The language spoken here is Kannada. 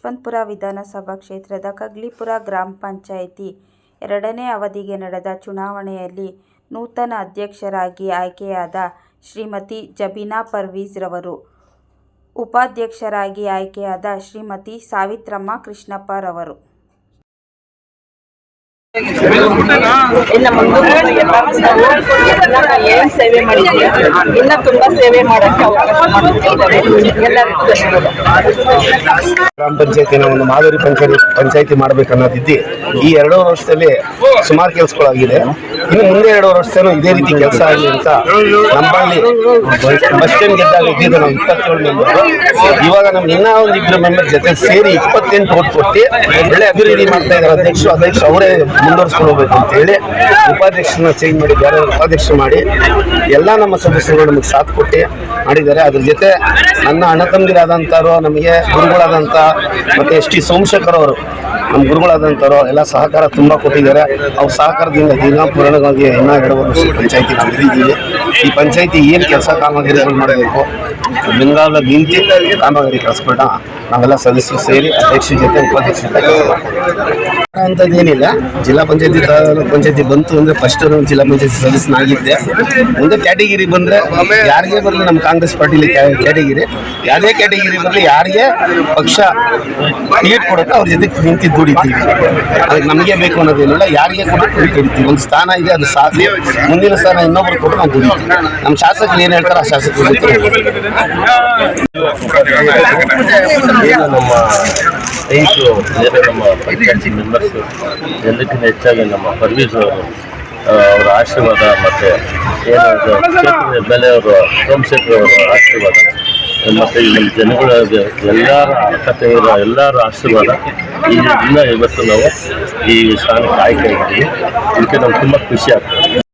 ಯಶವಂತಪುರ ವಿಧಾನಸಭಾ ಕ್ಷೇತ್ರದ ಕಗ್ಲಿಪುರ ಗ್ರಾಮ ಪಂಚಾಯಿತಿ 2ನೇ ಅವಧಿಗೆ ನಡೆದ ಚುನಾವಣೆಯಲ್ಲಿ ನೂತನ ಅಧ್ಯಕ್ಷರಾಗಿ ಆಯ್ಕೆಯಾದ ಶ್ರೀಮತಿ ಜಬೀನಾ ಪರ್ವೇಜ್ ರವರು, ಉಪಾಧ್ಯಕ್ಷರಾಗಿ ಆಯ್ಕೆಯಾದ ಶ್ರೀಮತಿ ಸಾವಿತ್ರಮ್ಮ ಕೃಷ್ಣಪ್ಪ ರವರು. ಇನ್ನು ಮುಂದೆ ಏನ್ ಸೇವೆ ಮಾಡಿದ್ದೀವಿ, ಇನ್ನ ತುಂಬಾ ಸೇವೆ ಮಾಡಕ್ಕೆ ಅವಕಾಶ ಮಾಡಿದ್ದಾರೆ. ಎಲ್ಲರಿಗೂ ಗ್ರಾಮ ಪಂಚಾಯತಿನ ಒಂದು ಮಾದರಿ ಪಂಚಾಯತಿ ಮಾಡಬೇಕನ್ನೋದಿದ್ದು ಈ 2 ವರ್ಷದಲ್ಲಿ ಸುಮಾರು ಕೆಲಸಗಳಾಗಿದೆ. ಇನ್ನು ಮುಂದೆ 2 ವರ್ಷದಲ್ಲೂ ಇದೇ ರೀತಿ ಕೆಲಸ ಆಗಲಿ ಅಂತ ನಮ್ಮಲ್ಲಿ ಬಸ್ ಸ್ಟ್ಯಾಂಡ್ ಗೆದ್ದಾಗ ಇದ್ದಿದ್ದು ನಾವು 27 ಮೆಂಬರ್. ಇವಾಗ ನಮ್ಗೆ ಇನ್ನೂ ಒಂದು 2 ಮೆಂಬರ್ ಜೊತೆ ಸೇರಿ 28 ಓಟ್ ಕೊಟ್ಟು ಒಳ್ಳೆ ಅಭಿವೃದ್ಧಿ ಮಾಡ್ತಾ ಇದ್ದಾರೆ. ಅಧ್ಯಕ್ಷ ಅವರೇ ಮುಂದುವರ್ಸ್ಕೊಂಡು ಹೋಗ್ಬೇಕು ಅಂತ ಹೇಳಿ ಉಪಾಧ್ಯಕ್ಷರನ್ನ ಚೇಂಜ್ ಮಾಡಿ ಬೇರೆ ಉಪಾಧ್ಯಕ್ಷ ಮಾಡಿ ಎಲ್ಲ ನಮ್ಮ ಸದಸ್ಯರು ನಮಗೆ ಸಾಥ್ ಕೊಟ್ಟು ಮಾಡಿದ್ದಾರೆ. ಅದ್ರ ಜೊತೆ ನನ್ನ ಅಣ್ಣ ತಮ್ಮದಿರಾದಂಥವ್ರು, ನಮಗೆ ಗುರುಗಳಾದಂಥ ಮತ್ತು ಎಸ್ ಟಿ ಸೋಮಶೇಖರ್ ಅವರು ನಮ್ಮ ಗುರುಗಳಾದಂಥವ್ರು ಎಲ್ಲ ಸಹಕಾರ ತುಂಬ ಕೊಟ್ಟಿದ್ದಾರೆ. ಅವ್ರ ಸಹಕಾರದಿಂದ ಪೂರ್ಣವಾಗಿ ಇನ್ನೂ 2 ವರ್ಷ ಪಂಚಾಯತಿ ನಾವು ಇದ್ದೀವಿ. ಈ ಪಂಚಾಯತಿ ಏನು ಕೆಲಸ ಕಾಮಗಾರಿಗಳು ಮಾಡಬೇಕು, ಬೆಂಗಾಲ ನಿಂತು ಕಾಮಗಾರಿ ಕೆಲಸಗಳನ್ನ ನಾವೆಲ್ಲ ಸದಸ್ಯರು ಸೇರಿ ಅಧ್ಯಕ್ಷರ ಜೊತೆ ಉಪಾಧ್ಯಕ್ಷರ ಜೊತೆ ಅಂಥದ್ದೇನಿಲ್ಲ. ಜಿಲ್ಲಾ ಪಂಚಾಯತಿ ತಾಲೂಕು ಪಂಚಾಯತಿ ಬಂತು ಅಂದರೆ ಫಸ್ಟ್ ಜಿಲ್ಲಾ ಪಂಚಾಯತಿ ಸದಸ್ಯನಾಗಿದ್ದೆ. ಮುಂದೆ ಕ್ಯಾಟಗಿರಿ ಬಂದರೆ ಯಾರಿಗೆ ಬರಲಿ, ನಮ್ಮ ಕಾಂಗ್ರೆಸ್ ಪಾರ್ಟಿಲಿ ಕ್ಯಾಟಗಿರಿ ಯಾವುದೇ ಕ್ಯಾಟಗಿರಿ ಬರಲಿ, ಯಾರಿಗೆ ಪಕ್ಷ ಟಿಕೆಟ್ ಕೊಡುತ್ತೆ ಅವ್ರ ಜೊತೆ ನಿಂತು ದುಡಿತೀವಿ. ಅದಕ್ಕೆ ನಮಗೆ ಬೇಕು ಅನ್ನೋದೇನಿಲ್ಲ, ಯಾರಿಗೆ ಕೊಟ್ಟು ದುಡಿತೀವಿ. ಒಂದು ಸ್ಥಾನ ಇದೆ, ಅದು ಸಾಧನೆ. ಮುಂದಿನ ಸ್ಥಾನ ಇನ್ನೊಬ್ರು ಕೊಟ್ಟು ನಾವು ದುಡಿತೀವಿ. ನಮ್ಮ ಶಾಸಕರು ಏನು ಹೇಳ್ತಾರೆ ಆ ಶಾಸಕರು ನಮ್ಮ ರೈತರು ನಮ್ಮ ಪಂಚಾಯತಿ ಮೆಂಬರ್ಸು ಎಲ್ಲಕ್ಕಿಂತ ಹೆಚ್ಚಾಗಿ ನಮ್ಮ ಪರ್ವೀಸ್ ಅವರು ಅವರ ಆಶೀರ್ವಾದ ಮತ್ತು ಏನು ಕ್ಷೇತ್ರದ ಮೇಲೆ ಅವರು ಸೋಮಶೇಖರ್ ಅವರ ಆಶೀರ್ವಾದ ಮತ್ತು ಈ ಜನಗಳ ಎಲ್ಲರ ಅಕ್ಕತೆಯರ ಎಲ್ಲರ ಆಶೀರ್ವಾದ ಈ ದಿನ ಇವತ್ತು ನಾವು ಈ ಸ್ಥಾನಕ್ಕೆ ಆಯ್ಕೆ ಆಗಿದ್ದೀವಿ. ಇದಕ್ಕೆ ನಮ್ಗೆ ತುಂಬ ಖುಷಿ ಆಗ್ತದೆ.